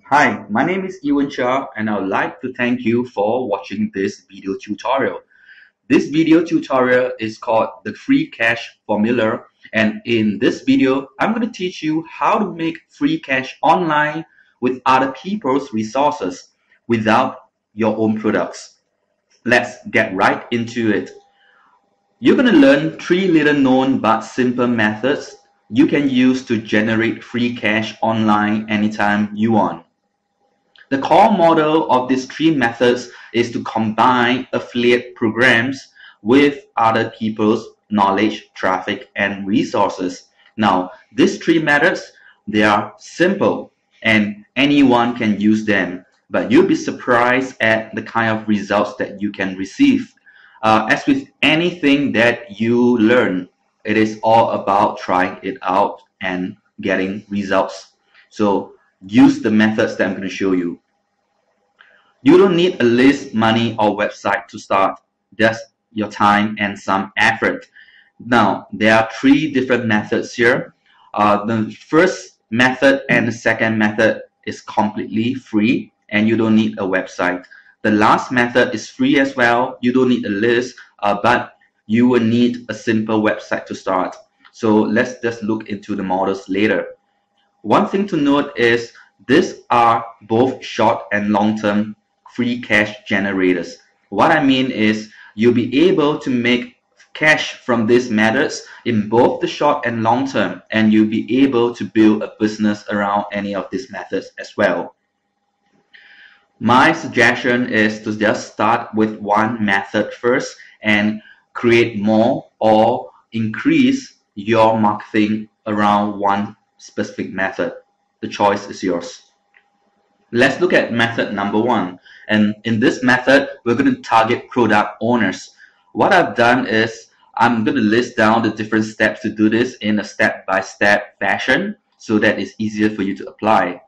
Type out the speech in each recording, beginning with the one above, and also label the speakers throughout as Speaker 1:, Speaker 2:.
Speaker 1: Hi, my name is Ewan Cha and I would like to thank you for watching this video tutorial. This video tutorial is called the free cash formula, and in this video I'm going to teach you how to make free cash online with other people's resources without your own products. Let's get right into it. You're going to learn 3 little known but simple methods you can use to generate free cash online anytime you want. The core model of these 3 methods is to combine affiliate programs with other people's knowledge, traffic, and resources. Now, these 3 methods, they are simple and anyone can use them, but you'll be surprised at the kind of results that you can receive. As with anything that you learn, it is all about trying it out and getting results. So use the methods that I'm going to show you. You don't need a list, money, or website to start, just your time and some effort. Now, there are 3 different methods here. The first method and the second method is completely free and you don't need a website. The last method is free as well. You don't need a list, but you will need a simple website to start. So let's just look into the models later. One thing to note is these are both short and long-term free cash generators. What I mean is you'll be able to make cash from these methods in both the short and long term, and you'll be able to build a business around any of these methods as well. My suggestion is to just start with one method first and create more or increase your marketing around one specific method. The choice is yours. Let's look at method number 1. And in this method, we're going to target product owners. What I've done is I'm going to list down the different steps to do this in a step-by-step fashion so that it's easier for you to apply.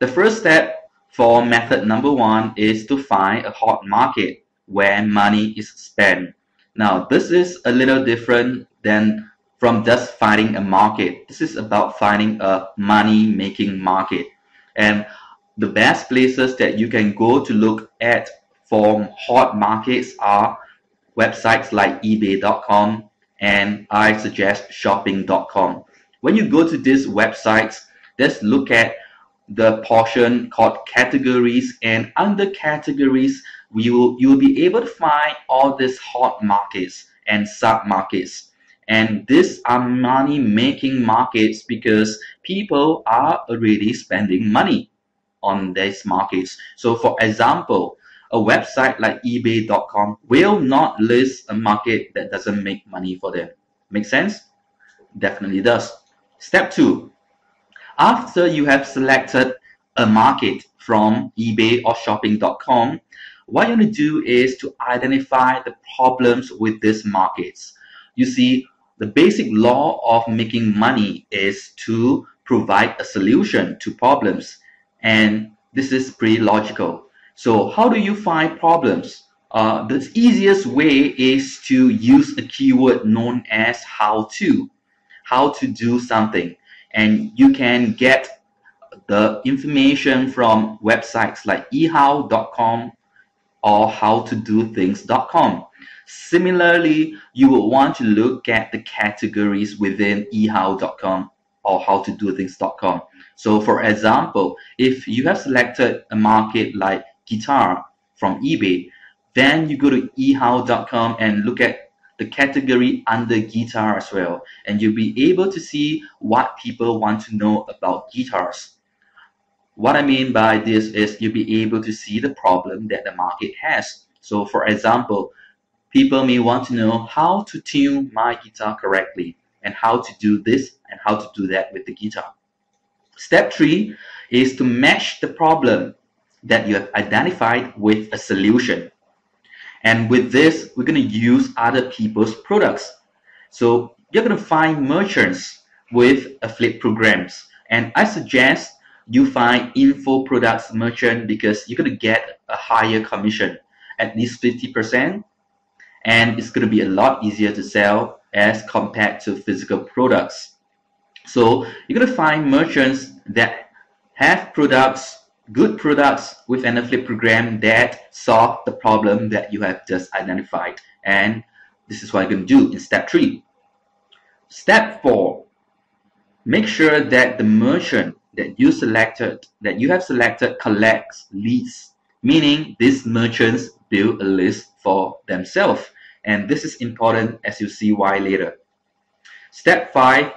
Speaker 1: The first step for method number 1 is to find a hot market where money is spent. Now, this is a little different than from just finding a market. This is about finding a money-making market. And the best places that you can go to look at for hot markets are websites like ebay.com, and I suggest shopping.com. When you go to these websites, just look at the portion called categories, and under categories you'll be able to find all these hot markets and sub-markets. And these are money-making markets because people are already spending money on these markets. So for example, a website like ebay.com will not list a market that doesn't make money for them. Make sense? Definitely does. Step 2. After you have selected a market from eBay or shopping.com, what you want to do is to identify the problems with these markets. You see, the basic law of making money is to provide a solution to problems. And this is pretty logical. So how do you find problems? The easiest way is to use a keyword known as how to do something. And you can get the information from websites like ehow.com or howtodothings.com. Similarly, you will want to look at the categories within ehow.com or howtodothings.com. So for example, if you have selected a market like guitar from eBay, then you go to ehow.com and look at the category under guitar as well, and you'll be able to see what people want to know about guitars. What I mean by this is you'll be able to see the problem that the market has. So for example, people may want to know how to tune my guitar correctly and how to do this and how to do that with the guitar. Step 3 is to match the problem that you have identified with a solution. And with this, we're going to use other people's products. So you're going to find merchants with affiliate programs. And I suggest you find info products merchant because you're going to get a higher commission, at least 50%. And it's going to be a lot easier to sell as compared to physical products. So you're going to find merchants that have products good products with an affiliate program that solve the problem that you have just identified. And this is what you're going to do in step 3. Step 4, make sure that the merchant that you have selected collects leads, meaning these merchants build a list for themselves. And this is important, as you see why later. Step 5,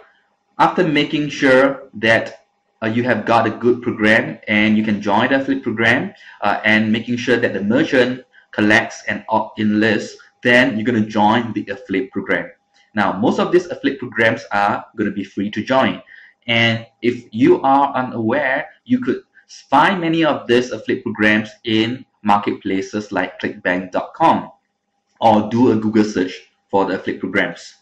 Speaker 1: after making sure that you have got a good program and you can join the affiliate program and making sure that the merchant collects an opt-in list, then you're going to join the affiliate program. Now, most of these affiliate programs are going to be free to join. And if you are unaware, you could find many of these affiliate programs in marketplaces like clickbank.com, or do a Google search for the affiliate programs.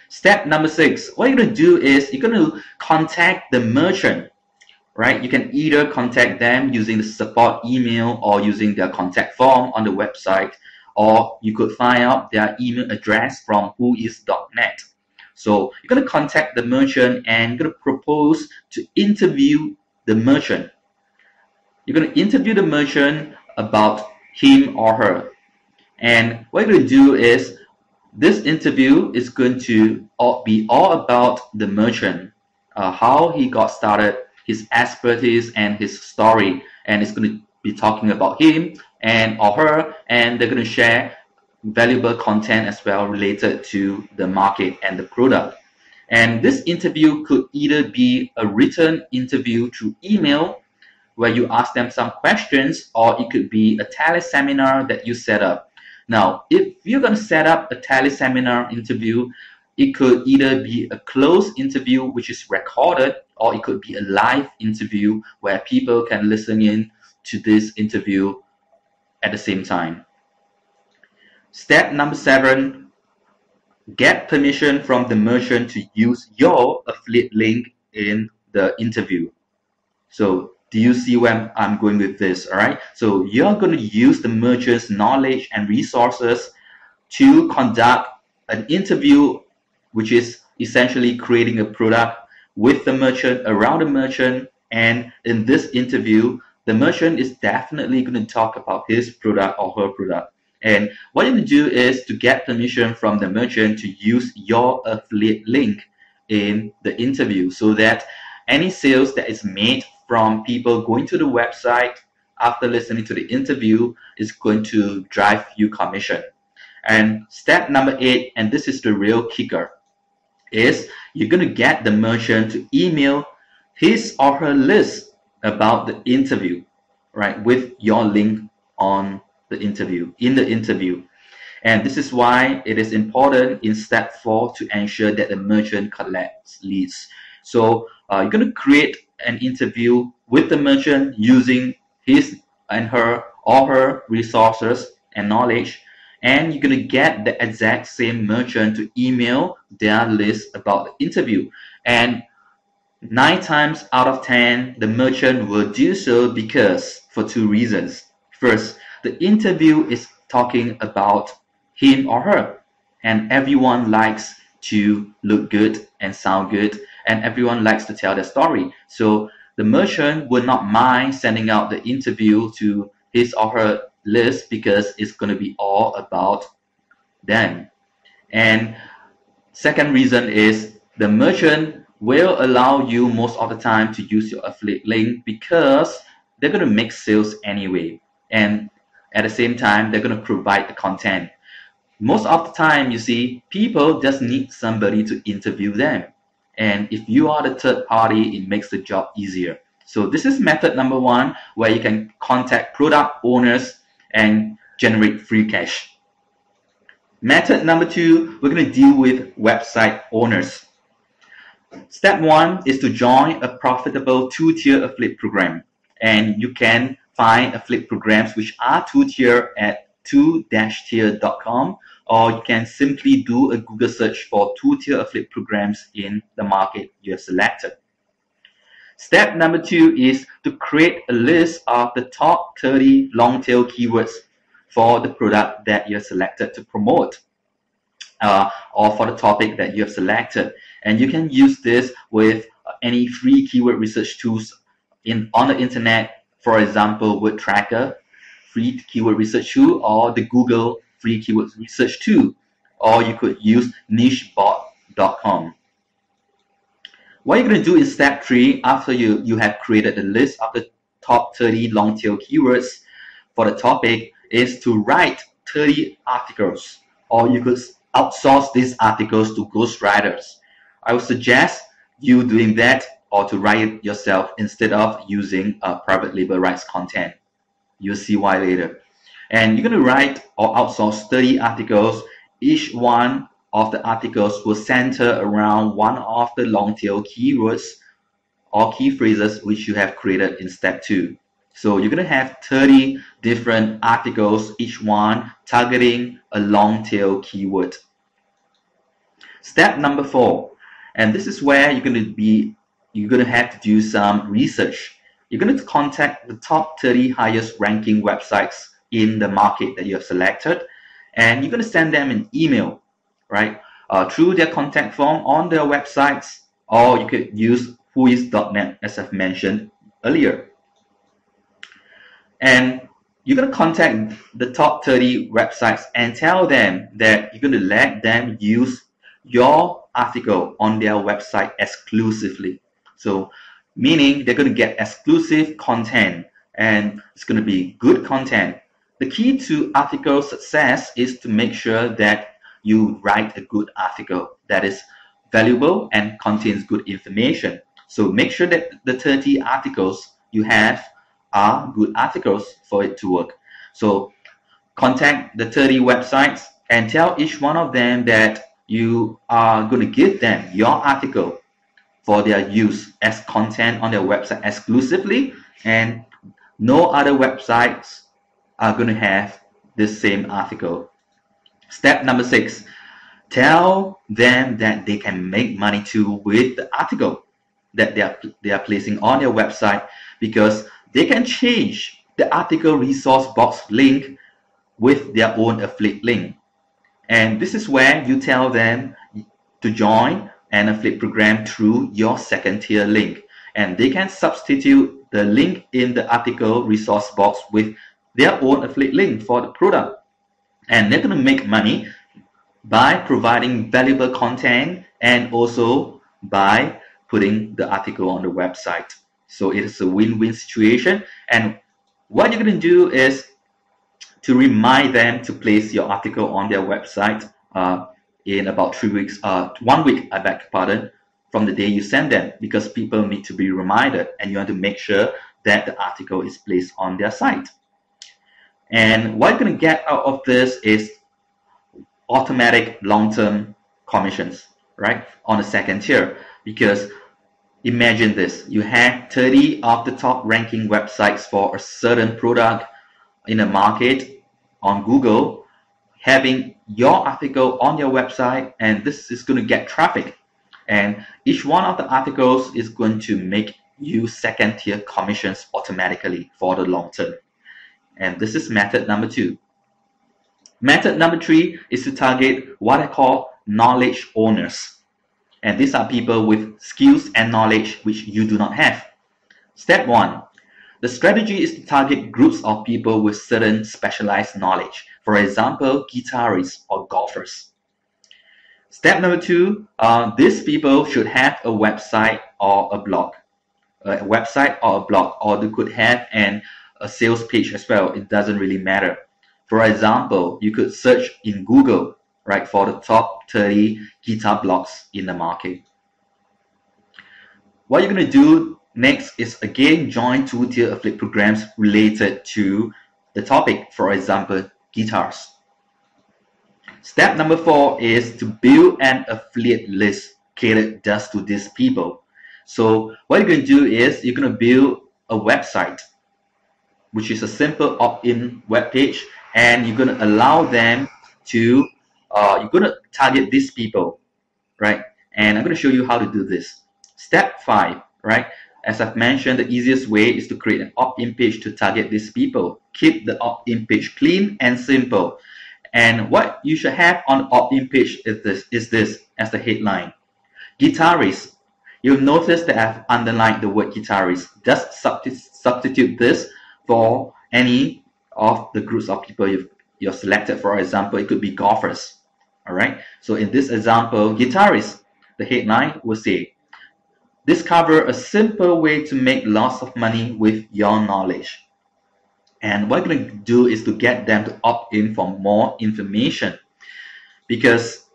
Speaker 1: Step number 6, what you're going to do is you're going to contact the merchant, right? You can either contact them using the support email or using their contact form on the website, or you could find out their email address from whois.net. So you're going to contact the merchant and you're going to propose to interview the merchant. You're going to interview the merchant about him or her. And what you're going to do is this interview is going to be all about the merchant, how he got started, his expertise, and his story. And it's going to be talking about him and or her, and they're going to share valuable content as well related to the market and the product. And this interview could either be a written interview through email where you ask them some questions, or it could be a teleseminar that you set up. Now, if you're going to set up a teleseminar interview, it could either be a closed interview which is recorded, or it could be a live interview where people can listen in to this interview at the same time. Step number 7, get permission from the merchant to use your affiliate link in the interview. So do you see where I'm going with this? All right. So you're going to use the merchant's knowledge and resources to conduct an interview, which is essentially creating a product with the merchant, around the merchant. And in this interview, the merchant is definitely going to talk about his product or her product. And what you need to do is to get permission from the merchant to use your affiliate link in the interview, so that any sales that is made from people going to the website after listening to the interview is going to drive you commission. And step number 8, and this is the real kicker, is you're going to get the merchant to email his or her list about the interview, right, with your link on the interview, in the interview. And this is why it is important in step 4 to ensure that the merchant collects leads. So you're going to create an interview with the merchant using his and her or her resources and knowledge, and you're going to get the exact same merchant to email their list about the interview. And 9 times out of 10, the merchant will do so because for 2 reasons. First, the interview is talking about him or her, and everyone likes to look good and sound good, and everyone likes to tell their story. So the merchant would not mind sending out the interview to his or her list because it's going to be all about them. And second reason is the merchant will allow you most of the time to use your affiliate link because they're going to make sales anyway. And at the same time, they're going to provide the content. Most of the time, you see, people just need somebody to interview them. And if you are the third party, it makes the job easier. So this is method number 1, where you can contact product owners and generate free cash. Method number 2, we're going to deal with website owners. Step 1 is to join a profitable 2-tier affiliate program. And you can find affiliate programs which are 2-tier at 2-tier.com, or you can simply do a Google search for 2-tier affiliate programs in the market you have selected. Step number 2 is to create a list of the top 30 long-tail keywords for the product that you have selected to promote, or for the topic that you have selected. And you can use this with any free keyword research tools on the internet. for example, Word Tracker, free keyword research tool, or the Google free keyword research tool, or you could use nichebot.com. What you're going to do in step 3, after you have created the list of the top 30 long tail keywords for the topic, is to write 30 articles, or you could outsource these articles to ghostwriters. I would suggest you doing that, or to write it yourself instead of using private label rights content. You'll see why later. And you're going to write or outsource 30 articles. Each one of the articles will center around one of the long tail keywords or key phrases which you have created in step 2. So you're going to have 30 different articles, each one targeting a long tail keyword. Step number 4, and this is where you're going to have to do some research. You're going to contact the top 30 highest ranking websites in the market that you have selected, and you're going to send them an email, right, through their contact form on their websites, or you could use whois.net as I've mentioned earlier. And you're going to contact the top 30 websites and tell them that you're going to let them use your article on their website exclusively. So meaning they're going to get exclusive content, and it's going to be good content. The key to article success is to make sure that you write a good article that is valuable and contains good information. So make sure that the 30 articles you have are good articles for it to work. So contact the 30 websites and tell each one of them that you are going to give them your article for their use as content on their website exclusively, and no other websites are going to have this same article. Step number 6, tell them that they can make money too with the article that they are placing on their website, because they can change the article resource box link with their own affiliate link. And this is where you tell them to join an affiliate program through your second tier link, and they can substitute the link in the article resource box with their own affiliate link for the product, and they're going to make money by providing valuable content and also by putting the article on the website. So it is a win-win situation. And what you're going to do is to remind them to place your article on their website in about 3 weeks, 1 week, I beg your pardon, from the day you send them, because people need to be reminded, and you want to make sure that the article is placed on their site. And what you're going to get out of this is automatic long-term commissions, right, on the second tier. Because imagine this, you have 30 of the top ranking websites for a certain product in a market on Google having your article on your website, and this is going to get traffic, and each one of the articles is going to make you second tier commissions automatically for the long term. And this is method number 2. Method number 3 is to target what I call knowledge owners, and these are people with skills and knowledge which you do not have. Step 1, the strategy is to target groups of people with certain specialized knowledge, for example, guitarists or golfers. Step number 2, these people should have a website or a blog. Or they could have a sales page as well. It doesn't really matter. For example, you could search in Google, right, for the top 30 guitar blogs in the market. What you're going to do next is again join 2-tier affiliate programs related to the topic, for example, guitars. Step number 4 is to build an affiliate list catered just to these people. So what you're going to do is you're going to build a website, which is a simple opt-in web page, and you're going to allow them to, you're going to target these people, right? And I'm going to show you how to do this. Step 5, right? As I've mentioned, the easiest way is to create an opt-in page to target these people. Keep the opt-in page clean and simple. And what you should have on the opt-in page is this as the headline. Guitarist. You'll notice that I've underlined the word guitarist. Just substitute this for any of the groups of people you're selected. For example, it could be golfers. All right. So in this example, guitarists, the headline will say, discover a simple way to make lots of money with your knowledge. And what we're going to do is to get them to opt in for more information, because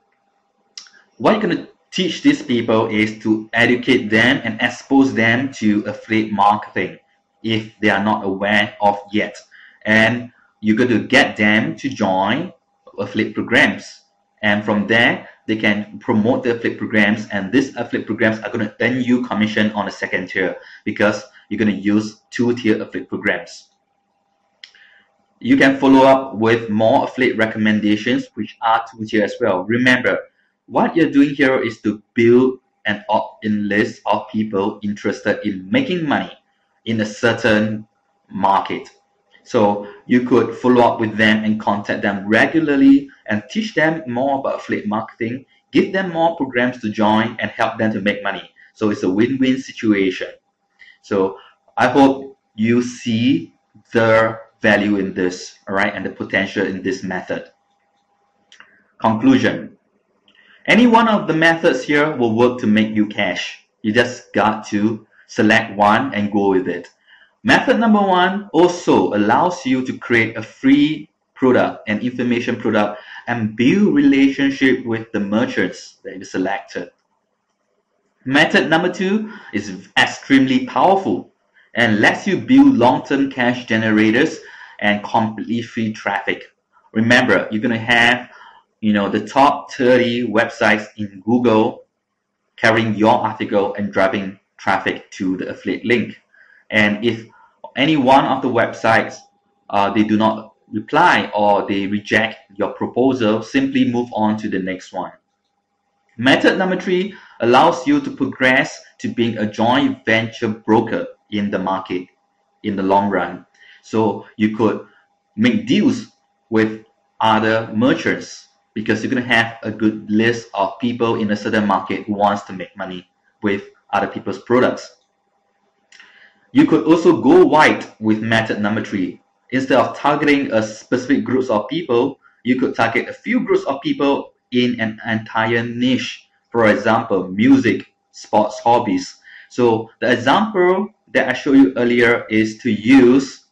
Speaker 1: what you're going to teach these people is to educate them and expose them to affiliate marketing if they are not aware of yet. And you're going to get them to join affiliate programs. And from there, they can promote the affiliate programs, and these affiliate programs are going to earn you commission on the second tier, because you're going to use two-tier affiliate programs. You can follow up with more affiliate recommendations, which are two-tier as well. Remember, what you're doing here is to build an opt-in list of people interested in making money in a certain market. So you could follow up with them and contact them regularly and teach them more about affiliate marketing, give them more programs to join, and help them to make money. So it's a win-win situation. So I hope you see the value in this, all right, and the potential in this method. Conclusion. Any one of the methods here will work to make you cash. You just got to select one and go with it. Method number one also allows you to create a free product, an information product, and build relationship with the merchants that you selected. Method number two is extremely powerful and lets you build long-term cash generators and completely free traffic. Remember, you're going to have the top 30 websites in Google carrying your article and driving traffic to the affiliate link. And if any one of the websites they do not reply or they reject your proposal, simply move on to the next one. Method number three allows you to progress to being a joint venture broker in the market in the long run. So you could make deals with other merchants, because you're going to have a good list of people in a certain market who wants to make money with other people's products. You could also go wide with method number three. Instead of targeting a specific groups of people, you could target a few groups of people in an entire niche. For example, music, sports, hobbies. So the example that I showed you earlier is to use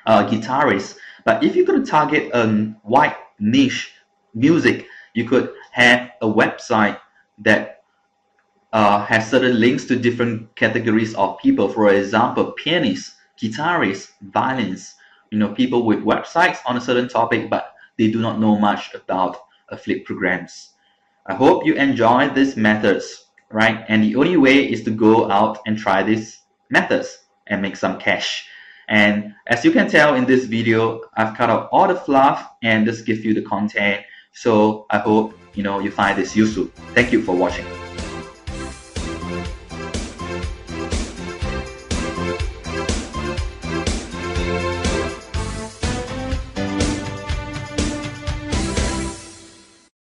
Speaker 1: guitarists. But if you're going to target a wide niche, music, you could have a website that has certain links to different categories of people. For example, pianists, guitarists, violins, people with websites on a certain topic, but they do not know much about affiliate programs. I hope you enjoy these methods, right? And the only way is to go out and try these methods and make some cash. And as you can tell in this video, I've cut out all the fluff and just give you the content. So I hope you find this useful. Thank you for watching.